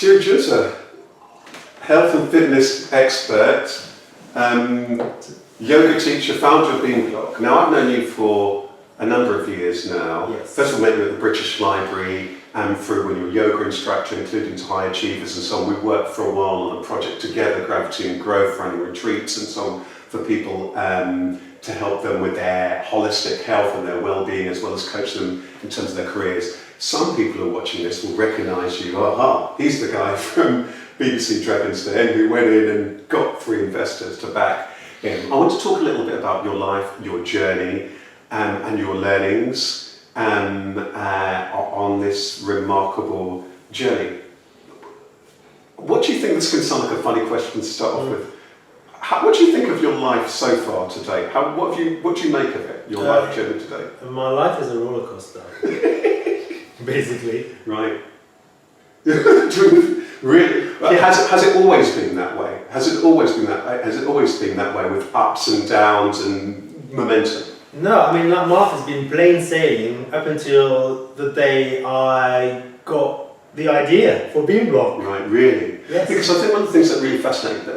Thierry Giunta, health and fitness expert, yoga teacher, founder of BeamBlock. Now, I've known you for a number of years now. Yes. First of all, met you at the British Library and through when you were a yoga instructor, including to high achievers and so on. We worked for a while on a project together, Gravity and Growth, running retreats and so on for people to help them with their holistic health and their well-being, as well as coach them in terms of their careers. Some people who are watching this will recognise you. Aha, he's the guy from BBC Dragon's Den who went in and got 3 investors to back him. I want to talk a little bit about your life, your journey, and your learnings on this remarkable journey. What do you think? This can sound like a funny question to start off with. What do you think of your life so far to date? What do you make of it? Your life journey today? My life is a roller coaster, basically. Right. Really? Yeah. Has it always been that way? Has it always been that way with ups and downs and momentum? No, I mean, my life has been plain sailing up until the day I got the idea for BeamBlock. Right, really? Yes. Because I think one of the things that really fascinated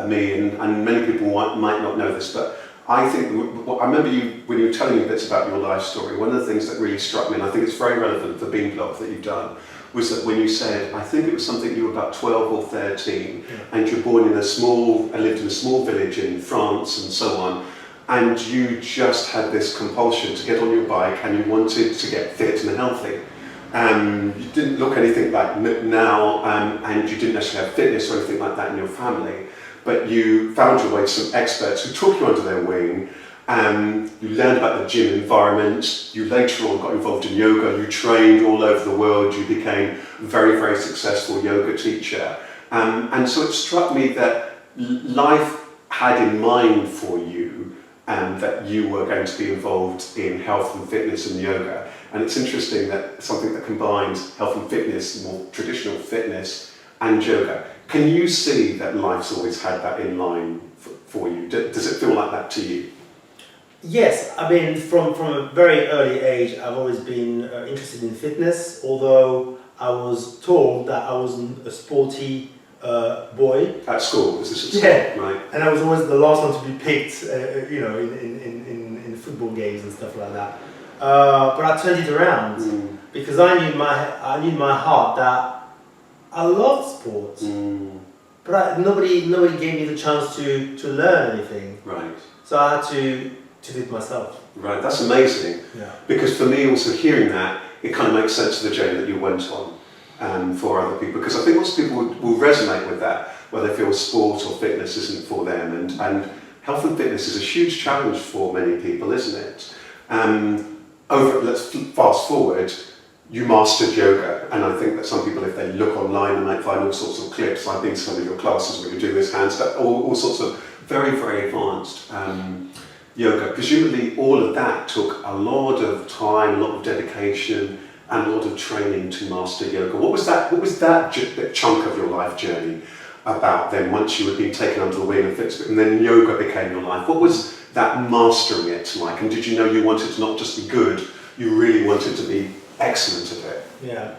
me, and many people might not know this, but I think, I remember when you were telling me bits about your life story, one of the things that really struck me, and I think it's very relevant for BeamBlock that you've done, was that when you said, I think it was something you were about 12 or 13, and you're born in lived in a small village in France and so on, and you just had this compulsion to get on your bike and you wanted to get fit and healthy. You didn't look anything like now, and you didn't necessarily have fitness or anything like that in your family, but you found your way to some experts who took you under their wing. You learned about the gym environment. You later on got involved in yoga. You trained all over the world. You became a very, very successful yoga teacher. And so it struck me that life had in mind for you that you were going to be involved in health and fitness and yoga. And it's interesting that something that combines health and fitness, more traditional fitness, and yoga. Can you see that life's always had that in line for you? Does it feel like that to you? Yes, I mean, from a very early age, I've always been interested in fitness, although I was told that I wasn't a sporty boy. At school? Was this at school? Yeah, right. And I was always the last one to be picked, in football games and stuff like that. But I turned it around because I knew in my heart that I loved sports, but nobody gave me the chance to learn anything. Right. So I had to do it myself. Right, that's amazing. Yeah. Because for me, also hearing that, it kind of makes sense of the journey that you went on for other people. Because I think lots of people will resonate with that, where they feel sport or fitness isn't for them. And health and fitness is a huge challenge for many people, isn't it? Let's fast forward, you mastered yoga. And I think that some people, if they look online, they might find all sorts of clips. I've been to some of your classes where you do this handstand, all sorts of very, very advanced yoga. Presumably all of that took a lot of time, a lot of dedication, and a lot of training to master yoga. What was that chunk of your life journey about then, once you had been taken under the wing of fitness, and then yoga became your life? What was that mastering it like? And did you know you wanted to not just be good, you really wanted to be excellent at it? Yeah.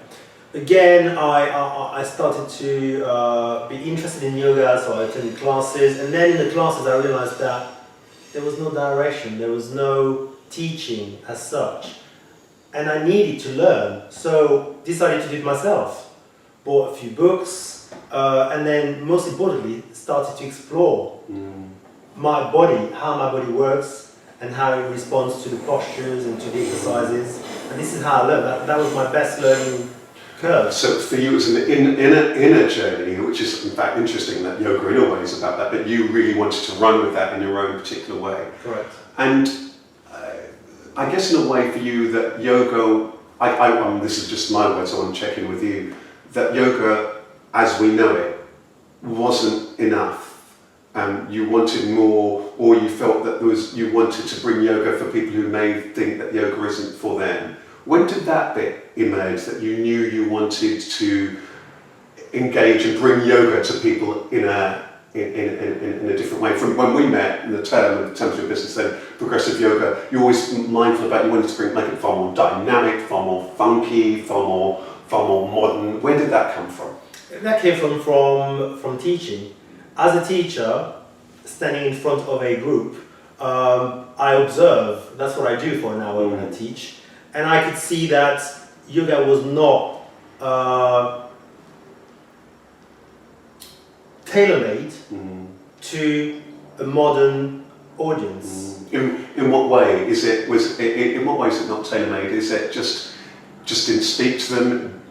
Again, I started to be interested in yoga, so I attended classes, and then in the classes I realized that there was no direction, there was no teaching as such, and I needed to learn, so decided to do it myself. Bought a few books, and then most importantly started to explore my body, how my body works, and how it responds to the postures and to the exercises, and this is how I learned. That was my best learning curve. So for you, it was an inner journey, which is in fact interesting that yoga in a way is about that, but you really wanted to run with that in your own particular way. Correct. And I guess in a way for you that yoga, this is just my words, I want to check in with you, that yoga as we know it wasn't enough. You wanted more, or you felt that you wanted to bring yoga for people who may think that yoga isn't for them. When did that bit emerge, that you knew you wanted to engage and bring yoga to people in a different way? From when we met in terms of your business, then progressive yoga, you're always mindful about you wanted to make it far more dynamic, far more funky, far more modern. Where did that come from? That came from teaching. As a teacher, standing in front of a group, I observe. That's what I do for an hour when I teach, and I could see that yoga was not tailor-made to a modern audience. In what way is it? In what way is it not tailor-made? Is it just didn't speak to them?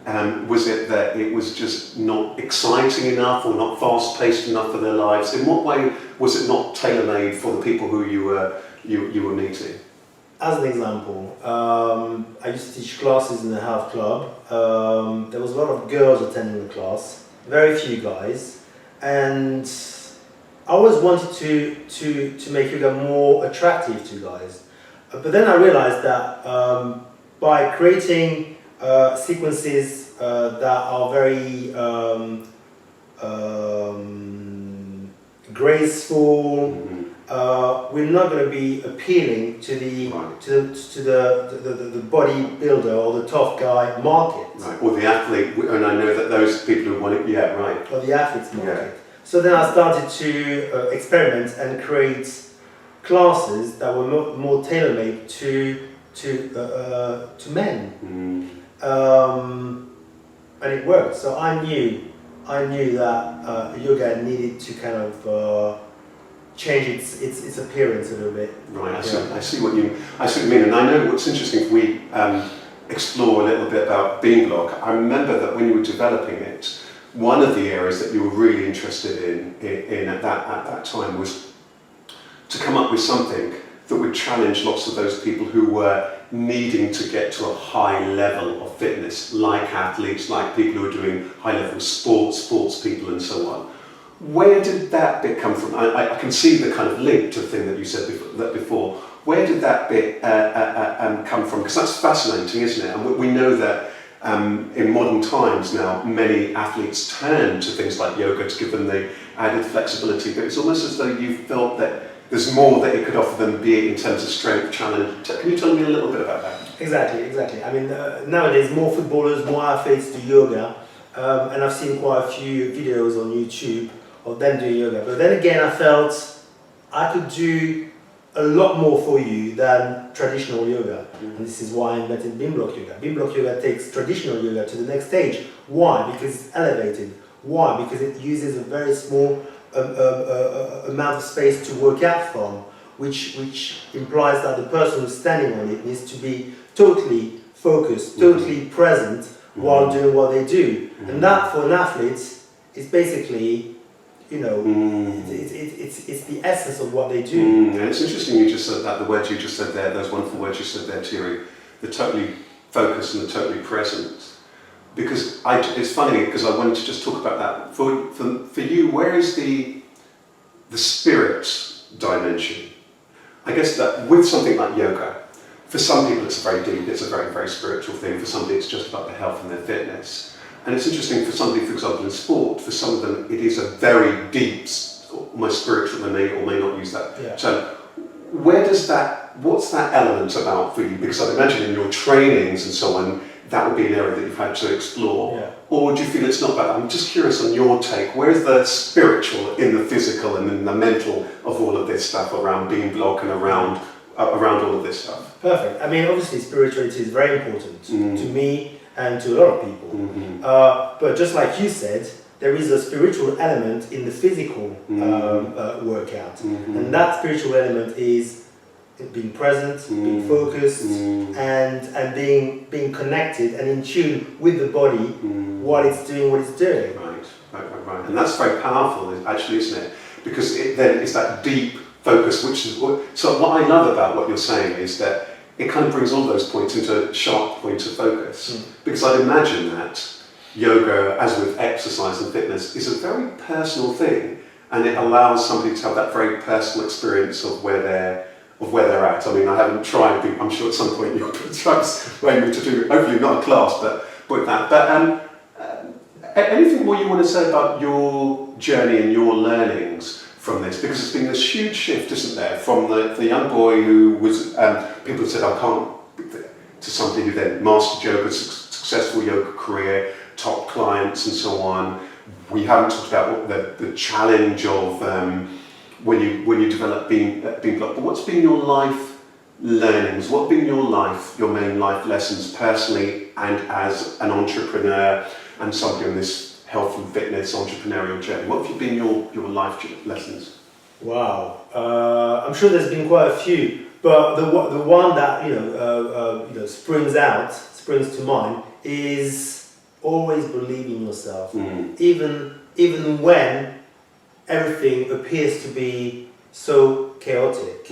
Was it that it was just not exciting enough or not fast-paced enough for their lives? In what way was it not tailor-made for the people who you were meeting? As an example, I used to teach classes in the health club. There was a lot of girls attending the class, very few guys, and I always wanted to make yoga more attractive to guys. But then I realized that by creating sequences that are very graceful, we're not going to be appealing to the bodybuilder or the tough guy market. Right. Or the athlete, and I know that those people who want it, yeah, right. Or the athlete's market. Yeah. So then I started to experiment and create classes that were more tailor-made to men, and it worked. So I knew that yoga needed to kind of change its appearance a little bit. Right, I see what you mean, and I know what's interesting. If we explore a little bit about BeamBlock, I remember that when you were developing it, one of the areas that you were really interested in at that time was to come up with something that would challenge lots of those people who were needing to get to a high level of fitness, like athletes, like people who are doing high level sports people and so on. Where did that bit come from? I can see the kind of link to the thing that you said before. Where did that bit come from? Because that's fascinating, isn't it? And we know that in modern times now, many athletes turn to things like yoga to give them the added flexibility, but it's almost as though you felt that there's more that it could offer them, be it in terms of strength, challenge. Can you tell me a little bit about that? Exactly. I mean, nowadays more footballers, more athletes do yoga, and I've seen quite a few videos on YouTube of them doing yoga. But then again, I felt I could do a lot more for you than traditional yoga. And this is why I invented BeamBlock Yoga. BeamBlock Yoga takes traditional yoga to the next stage. Why? Because it's elevated. Why? Because it uses a very small amount of space to work out from, which implies that the person who's standing on it needs to be totally focused, totally present while doing what they do. And that, for an athlete, is basically, you know, it's the essence of what they do. And it's interesting you just said that, the words you just said there, those wonderful words you said there, Thierry, the totally focused and the totally present. Because it's funny, because I wanted to just talk about that. For you, where is the spirit dimension? I guess that with something like yoga, for some people it's very deep, it's a very, very spiritual thing. For somebody it's just about their health and their fitness. And it's interesting for somebody, for example, in sport, for some of them it is a very deep, almost spiritual, they may or may not use that. Yeah. So what's that element about for you? Because I'd imagine in your trainings and so on, that would be an area that you've had to explore. Yeah. Or do you feel it's not about that? I'm just curious on your take. Where's the spiritual in the physical and in the mental of all of this stuff around BeamBlock and around all of this stuff? Perfect. I mean, obviously spirituality is very important to me and to a lot of people. But just like you said, there is a spiritual element in the physical workout. And that spiritual element is being present, being focused, and being connected and in tune with the body while it's doing what it's doing. Right. And that's very powerful, actually, isn't it? Because then it's that deep focus, which is so what I love about what you're saying is that it kind of brings all those points into a sharp point of focus. Because I'd imagine that yoga, as with exercise and fitness, is a very personal thing, and it allows somebody to have that very personal experience of where they're at. I mean, I haven't tried. I'm sure at some point you'll perhaps maybe to do, hopefully not a class, but with that. But anything more you want to say about your journey and your learnings from this? Because it's been this huge shift, isn't there, from the young boy who was, people said, I can't, to somebody who then mastered yoga, successful yoga career, top clients and so on, we haven't talked about what the challenge of when you develop BeamBlock. But what's been your life learnings? What have been your main life lessons personally and as an entrepreneur and somebody on this health and fitness entrepreneurial journey? What have been your life lessons? Wow, I'm sure there's been quite a few, but the one that springs to mind is always believe in yourself, even when everything appears to be so chaotic.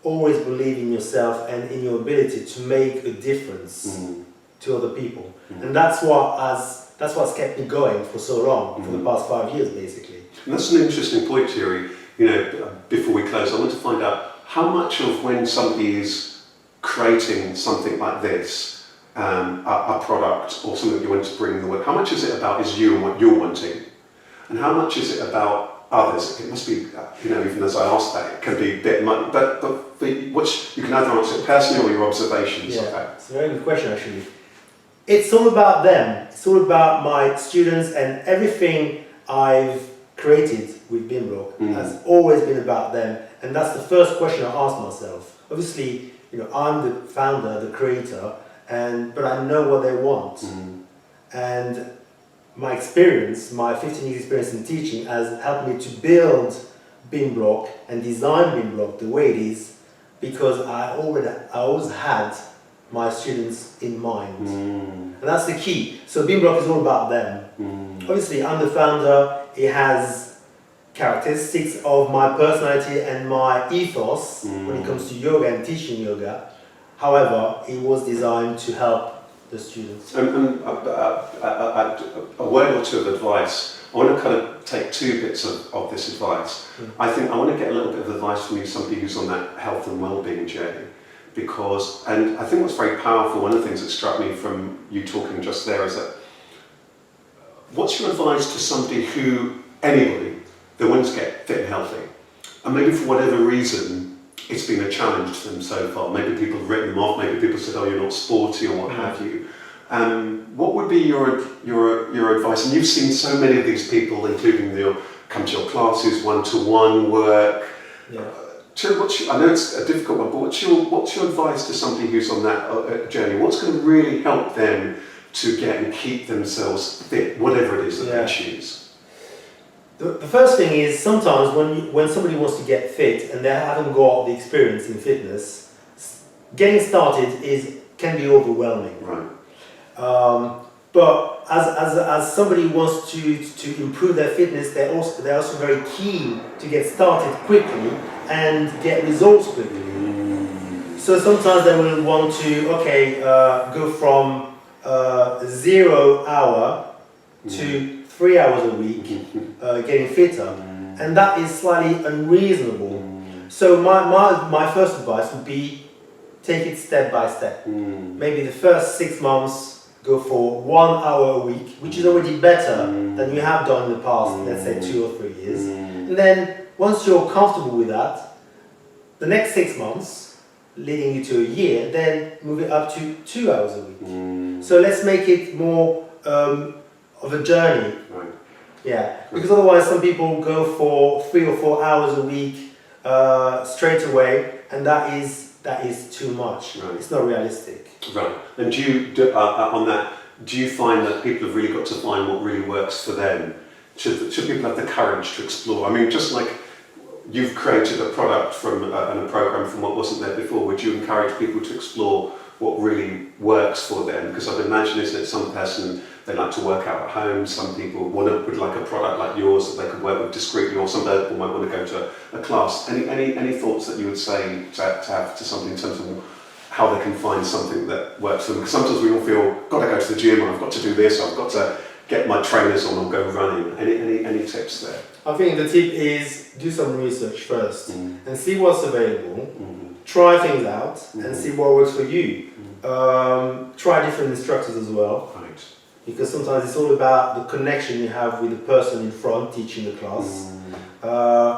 Always believe in yourself and in your ability to make a difference to other people, and that's what's kept me going for so long, for the past 5 years, basically. And that's an interesting point, Thierry. Before we close, I want to find out how much of when somebody is creating something like this, a product or something you want to bring in the world, how much is it about is you and what you're wanting, and how much is it about others? It must be, even as I ask that, it can be a bit much, but you can either answer it personally or your observations. Yeah, it's a very good question, actually. It's all about them. It's all about my students, and everything I've created with BeamBlock has always been about them, and that's the first question I ask myself. Obviously, I'm the founder, the creator, but I know what they want, and my experience, my 15 years experience in teaching, has helped me to build BeamBlock and design BeamBlock the way it is, because I always had my students in mind, and that's the key. So BeamBlock is all about them. Obviously, I'm the founder. It has characteristics of my personality and my ethos when it comes to yoga and teaching yoga. However, it was designed to help the students. And a word or two of advice. I want to kind of take two bits of this advice. I think I want to get a little bit of advice from you, somebody who's on that health and well-being journey. And I think what's very powerful, one of the things that struck me from you talking just there is that, what's your advice to anybody that wants to get fit and healthy, and maybe for whatever reason it's been a challenge to them so far? Maybe people have written them off, maybe people said, oh, you're not sporty or what have you. What would be your advice? And you've seen so many of these people, including come to your classes, one-to-one work. Yeah. I know it's a difficult one, but what's your advice to somebody who's on that journey? What's going to really help them to get and keep themselves fit, whatever it is that they choose? The first thing is, sometimes when somebody wants to get fit and they haven't got the experience in fitness, getting started can be overwhelming. Right. But as somebody who wants to improve their fitness, they're also very keen to get started quickly and get results quickly. So sometimes they will want to go from 0 hour to 3 hours a week getting fitter, and that is slightly unreasonable. So my first advice would be, take it step by step. Maybe the first 6 months, go for 1 hour a week, which is already better than you have done in the past, let's say 2 or 3 years. And then once you're comfortable with that, the next 6 months, leading you to a year, then move it up to 2 hours a week. So let's make it more of a journey. Right. Yeah, because otherwise some people go for 3 or 4 hours a week straight away, and that is too much. Right. It's not realistic. Right. And do you find that people have really got to find what really works for them? Should people have the courage to explore? I mean, just like you've created a product and a program from what wasn't there before, would you encourage people to explore what really works for them? Because I'd imagine, isn't it, some person, they like to work out at home, some people would like a product like yours that they could work with discreetly, or some people might want to go to a class. Any thoughts that you would say to have to somebody in terms of how they can find something that works for them? Because sometimes we all feel, got to go to the gym, or I've got to do this, or I've got to get my trainers on or go running. Any tips there? I think the tip is, do some research first and see what's available. Try things out and see what works for you. Try different instructors as well. Right. Because sometimes it's all about the connection you have with the person in front teaching the class.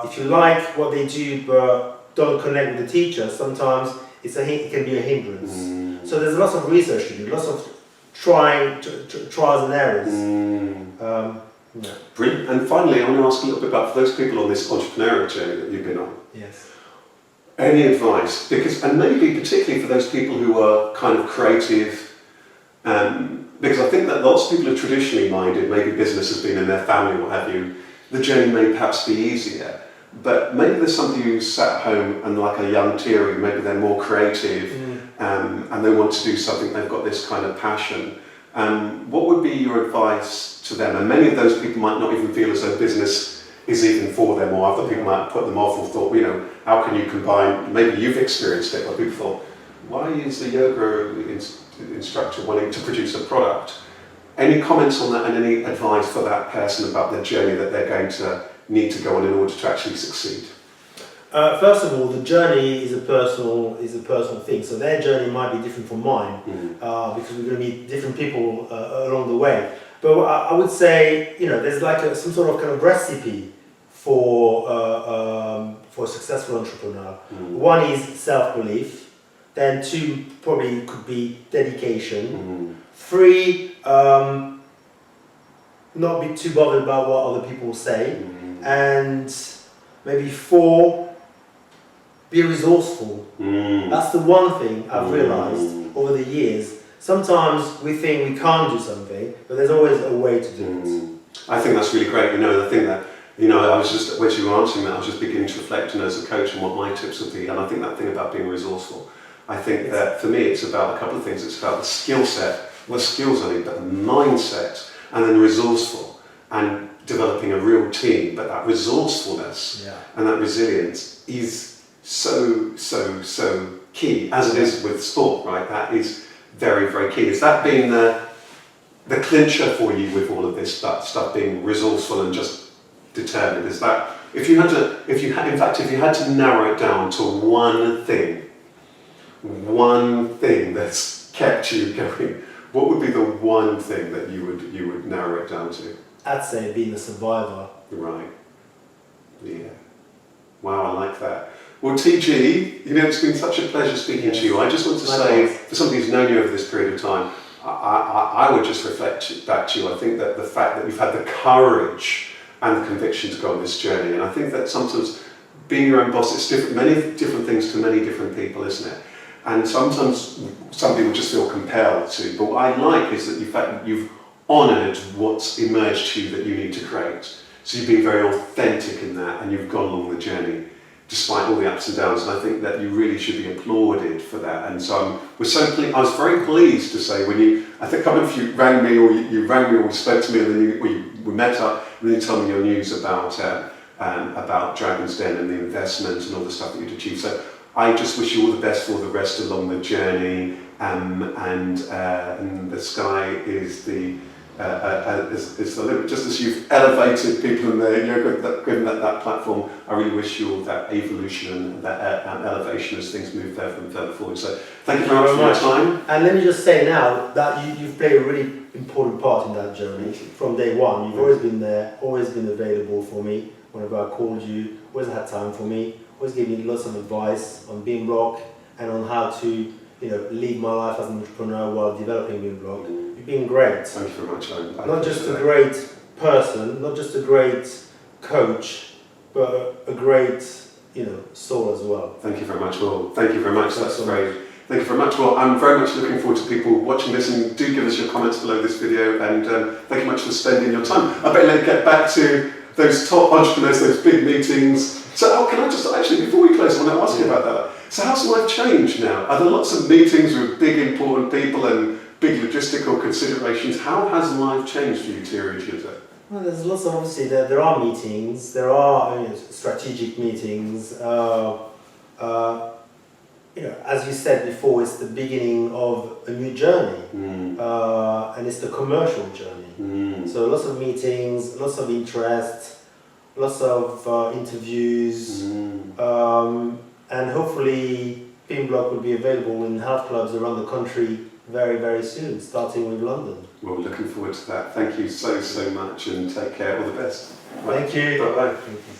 If you like what they do but don't connect with the teacher, sometimes it can be a hindrance. So there's lots of research to do, lots of trials and errors. Yeah. Brilliant. And finally, I want to ask a little bit about, for those people on this entrepreneurial journey that you've been on, Yes. any advice? Because, and maybe particularly for those people who are kind of creative, because I think that lots of people are traditionally minded, maybe business has been in their family, what have you, the journey may perhaps be easier. But maybe there's somebody who's sat at home and like a young Thierry, maybe they're more creative and they want to do something, they've got this kind of passion. What would be your advice to them? And many of those people might not even feel as though business is even for them, or other people might put them off or thought, you know, how can you combine, maybe you've experienced it, where people thought, why is the yoga instructor wanting to produce a product? Any comments on that and any advice for that person about the journey that they're going to need to go on in order to actually succeed? First of all, the journey is a personal thing. So their journey might be different from mine because we're going to meet different people along the way. But I would say, you know, there's like some sort of kind of recipe for a successful entrepreneur. One is self-belief. Then 2 probably could be dedication. 3, not be too bothered about what other people say. And maybe 4, be resourceful. That's the one thing I've realized over the years. Sometimes we think we can't do something, but there's always a way to do it. I think that's really great. You know, the thing that, you know, I was just, as you were answering that, I was just beginning to reflect on as a coach and what my tips would be. And I think that thing about being resourceful, I think that for me it's about a couple of things. It's about the skill set, well, skills I need, but the mindset, and then resourceful, and developing a real team. But that resourcefulness and that resilience is so key, as it is with sport, right? That is very, very key. Is that being the clincher for you with all of this stuff being resourceful and just determined? Is that, if you had to narrow it down to one thing that's kept you going, what would be the one thing that you would narrow it down to? I'd say being a survivor. Right. Yeah. Wow, I like that. Well, TG, you know, it's been such a pleasure speaking to you. I just want to say, for somebody who's known you over this period of time, I would just reflect back to you. I think that the fact that you've had the courage and the conviction to go on this journey, and I think that sometimes being your own boss, it's different, many different things to many different people, isn't it? And sometimes some people just feel compelled to. But what I like is that the fact that you've honoured what's emerged to you that you need to create. So you've been very authentic in that, and you've gone along the journey despite all the ups and downs, and I think that you really should be applauded for that. And so I was very pleased to say when you, I think I don't know if you rang me or you rang me or you spoke to me, and then we met up, and then you told me your news about Dragon's Den and the investment and all the stuff that you'd achieved. So I just wish you all the best for the rest along the journey, and the sky is the limit. Just as you've elevated people in there, given that platform, I really wish you all that evolution and that elevation as things move further forward. So thank you very much for your time. And let me just say now that you've played a really important part in that journey from day one. You've always been there, always been available for me whenever I called you, always had time for me, always gave me lots of advice on BeamBlock and on how to, you know, lead my life as an entrepreneur while developing BeamBlock. You've been great. Thank you very much. Not just a great person, not just a great coach, but a great, you know, soul as well. Thank you very much. Well, thank you very much. That's great. Thank you very much. Well, I'm very much looking forward to people watching this, and do give us your comments below this video, and thank you much for spending your time. I better let you get back to those top entrepreneurs, those big meetings. So can I just, actually, before we close, I want to ask you about that. So how's life changed now? Are there lots of meetings with big important people and big logistical considerations? How has life changed for you, Thierry Giunta? Well, there's lots of, obviously, there are meetings, there are, you know, strategic meetings. You know, as you said before, it's the beginning of a new journey, and it's the commercial journey. So lots of meetings, lots of interest, lots of interviews, and hopefully BeamBlock will be available in health clubs around the country very, very soon, starting with London. Well, looking forward to that. Thank you so much, and take care. All the best. Thank you. Bye-bye. Thank you.